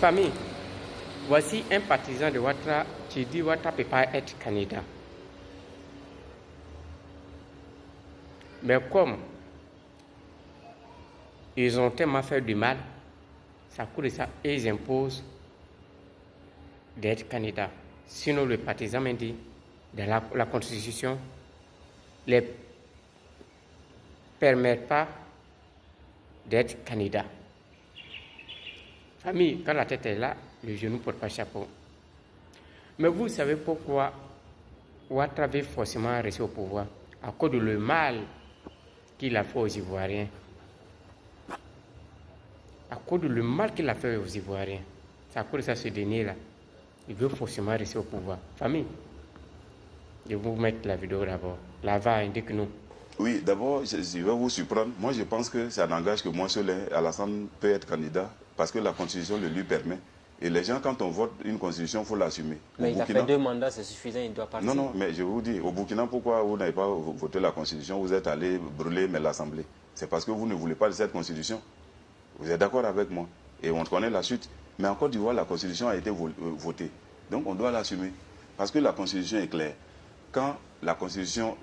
Famille, voici un partisan de Ouattara qui dit Ouattara ne peut pas être candidat. Mais comme ils ont tellement fait du mal, ça coûte ça et ils imposent d'être candidat. Sinon, le partisan m'a dit, dans la Constitution, ne les permet pas d'être candidat. Famille, quand la tête est là, le genou ne porte pas chapeau. Mais vous savez pourquoi Ouattara veut forcément rester au pouvoir? À cause de le mal qu'il a fait aux Ivoiriens. À cause de le mal qu'il a fait aux Ivoiriens. C'est à cause de ça, ce dernier-là. Il veut forcément rester au pouvoir. Famille, je vais vous mettre la vidéo d'abord. Là-bas, indique-nous. Oui, d'abord, je vais vous surprendre. Moi, je pense que ça n'engage que moi seul. Alassane peut être candidat parce que la Constitution le lui permet. Et les gens, quand on vote une Constitution, il faut l'assumer. Mais il a fait 2 mandats, c'est suffisant, il doit partir. Non, mais je vous dis, au Burkina, pourquoi vous n'avez pas voté la Constitution? Vous êtes allé brûler l'Assemblée. C'est parce que vous ne voulez pas de cette Constitution. Vous êtes d'accord avec moi? Et on connaît la suite. Mais en Côte d'Ivoire, la Constitution a été votée. Donc, on doit l'assumer. Parce que la Constitution est claire. Quand la Constitution,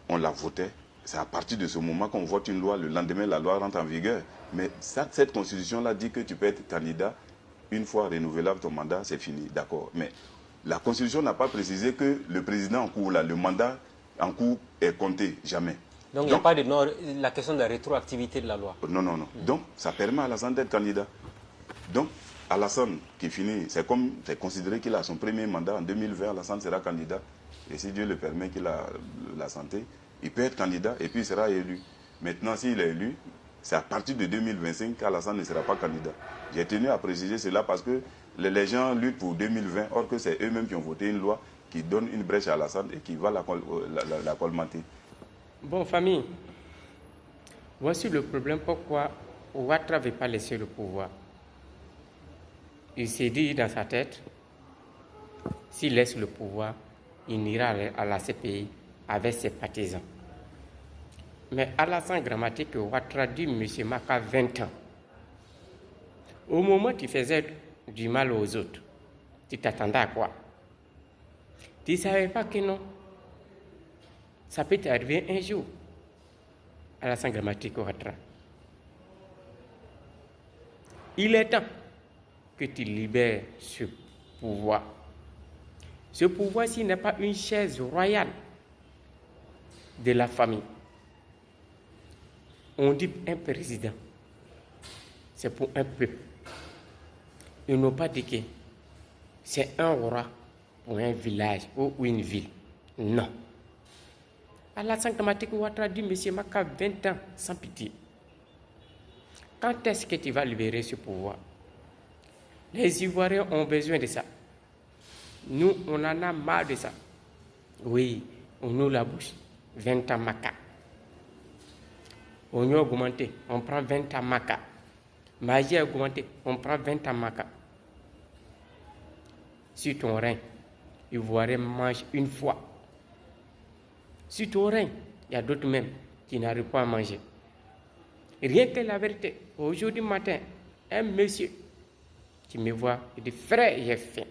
on la votait, c'est à partir de ce moment qu'on vote une loi, le lendemain, la loi rentre en vigueur. Mais cette Constitution-là dit que tu peux être candidat une fois renouvelable ton mandat, c'est fini, d'accord. Mais la Constitution n'a pas précisé que le président en cours, là, le mandat en cours est compté, jamais. Donc il n'y a pas de la question de la rétroactivité de la loi. Non. Donc ça permet à Alassane d'être candidat. Donc Alassane qui finit, c'est considéré qu'il a son premier mandat en 2020, Alassane sera candidat. Et si Dieu le permet qu'il a la santé, il peut être candidat et puis il sera élu. Maintenant, s'il est élu, c'est à partir de 2025 qu'Alassane ne sera pas candidat. J'ai tenu à préciser cela parce que les gens luttent pour 2020, or que c'est eux-mêmes qui ont voté une loi qui donne une brèche à Alassane et qui va la colmater. Bon, famille, voici le problème pourquoi Ouattara ne veut pas laisser le pouvoir. Il s'est dit dans sa tête, s'il laisse le pouvoir, il ira à la CPI avec ses partisans. Mais Alassane Grammatique Ouattara dit M. Maka 20 ans. Au moment où tu faisais du mal aux autres, tu t'attendais à quoi? Tu ne savais pas que non. Ça peut t'arriver un jour. Alassane Grammatique Ouattara. Il est temps que tu libères ce pouvoir. Ce pouvoir-ci n'est pas une chaise royale de la famille. On dit un président, c'est pour un peuple. Ils n'ont pas dit que c'est un roi pour un village ou une ville. Non. Alassane Grammatique Ouattara dit, M. Maka, 20 ans, sans pitié. Quand est-ce que tu vas libérer ce pouvoir? Les Ivoiriens ont besoin de ça. Nous, on en a marre de ça. Oui, on nous la bouche. 20 ans Maka. On a augmenté, on prend 20 ans Maka. Magie a augmenté, on prend 20 ans Maka. Sur ton rein, Ivoirien mange une fois. Sur ton rein, il y a d'autres même qui n'arrivent pas à manger. Rien que la vérité. Aujourd'hui matin, un monsieur qui me voit, il dit, frère, j'ai faim.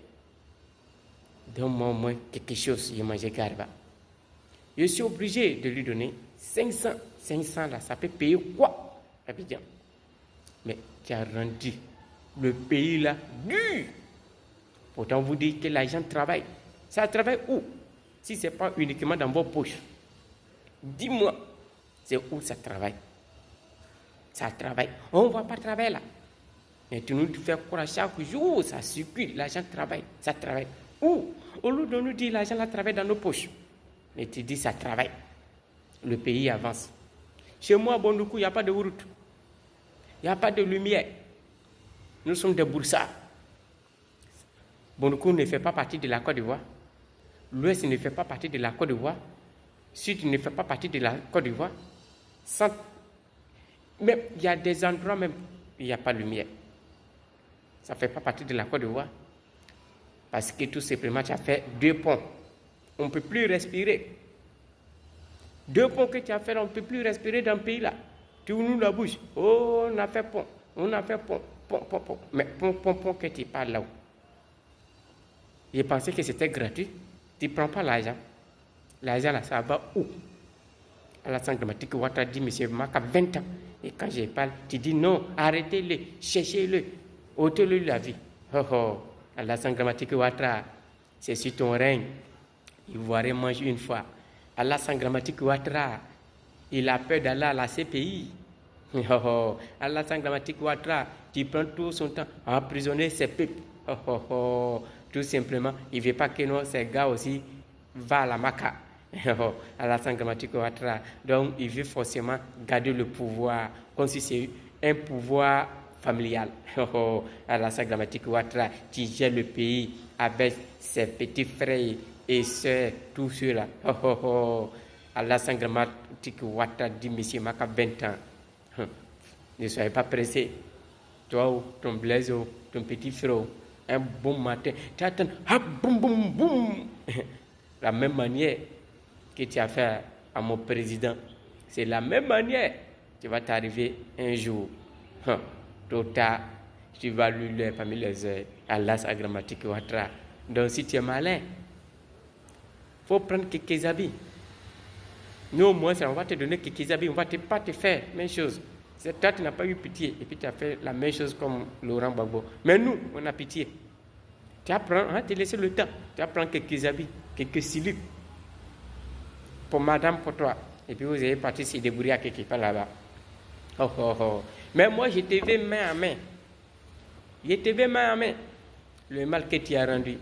Donne-moi au moins quelque chose, je mange garba. Je suis obligé de lui donner 500. 500 là, ça peut payer quoi, Abidjan? Mais tu as rendu le pays là dur. Pourtant, vous dites que l'argent travaille. Ça travaille où? Si ce n'est pas uniquement dans vos poches. Dis-moi, c'est où ça travaille? Ça travaille. On ne va pas travailler là. Mais tu nous fais croire chaque jour, ça circule, l'argent travaille. Ça travaille. Où? Au lieu de nous dire l'argent là travaille dans nos poches. Mais tu dis ça travaille. Le pays avance. Chez moi, à Bondoukou, il n'y a pas de route. Il n'y a pas de lumière. Nous sommes des boursards. Bondoukou ne fait pas partie de la Côte d'Ivoire. L'Ouest ne fait pas partie de la Côte d'Ivoire. Sud ne fait pas partie de la Côte d'Ivoire. Même il y a des endroits même où il n'y a pas de lumière. Ça ne fait pas partie de la Côte d'Ivoire. Parce que tout simplement, tu as fait 2 ponts. On ne peut plus respirer. 2 ponts que tu as fait, on ne peut plus respirer dans le pays là. Tu nous la bouche. Oh, on a fait pont. On a fait pont. Mais pom que tu parles là-haut. J'ai pensé que c'était gratuit. Tu ne prends pas l'argent. L'argent là, ça va où? Alassane Dramati Ouattara dit, monsieur Maka, 20 ans. Et quand je parle, tu dis non, arrêtez-le, cherchez-le, ôtez-le la vie. Oh oh, Alassane Dramati Ouattara, c'est sur ton règne. Ivoirien mange une fois. Alassane Dramati Ouattara, il a peur d'aller à la CPI. Oh oh, Alassane Dramati Ouattara, tu prends tout son temps à emprisonner ses peuples. Oh oh oh, tout simplement, il ne veut pas que ces gars aussi va à la Maka. Alassane Dramati Ouattara. Donc, il veut forcément garder le pouvoir, comme si c'est un pouvoir familial. Alassane Dramati Ouattara qui gère le pays avec ses petits frères et sœurs, tout cela. Alassane Dramati Ouattara dit, monsieur Maka, 20 ans. Ne soyez pas pressé. Toi, ton Blaise, ton petit frère, un bon matin, tu attends, boum, boum, boum. La même manière que tu as fait à mon président, c'est la même manière qui va t'arriver un jour. Tôt tard, tu vas lui lever parmi les heures Alassane Dramati Ouattara. Donc si tu es malin, il faut prendre quelques habits. Nous au moins, on va te donner quelques habits, on ne va pas te faire la même chose. C'est toi, tu n'as pas eu pitié et puis tu as fait la même chose comme Laurent Gbagbo. Mais nous, on a pitié. Tu apprends, tu laisses le temps, tu apprends quelques habits, quelques silips. Pour madame, pour toi. Et puis vous allez partir se débrouiller à quelque part là-bas. Oh, oh, oh. Mais moi, je te vais main à main. Je te vais main à main. Le mal que tu as rendu,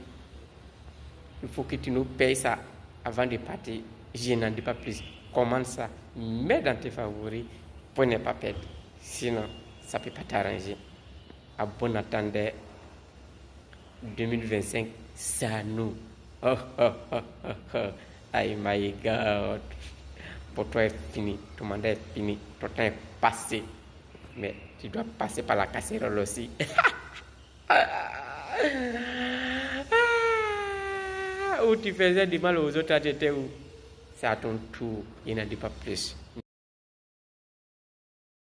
il faut que tu nous payes ça avant de partir. Je n'en dis pas plus. Commande ça. Mets dans tes favoris pour ne pas perdre. Sinon, ça ne peut pas t'arranger. À bon attendeur, 2025, c'est à nous. Oh, oh, oh, oh, oh. Oh my God. Pour toi est fini, ton mandat est fini, ton temps est passé. Mais tu dois passer par la casserole aussi. Où tu faisais du mal aux autres, tu étais où? C'est à ton tour, il n'en dit pas plus.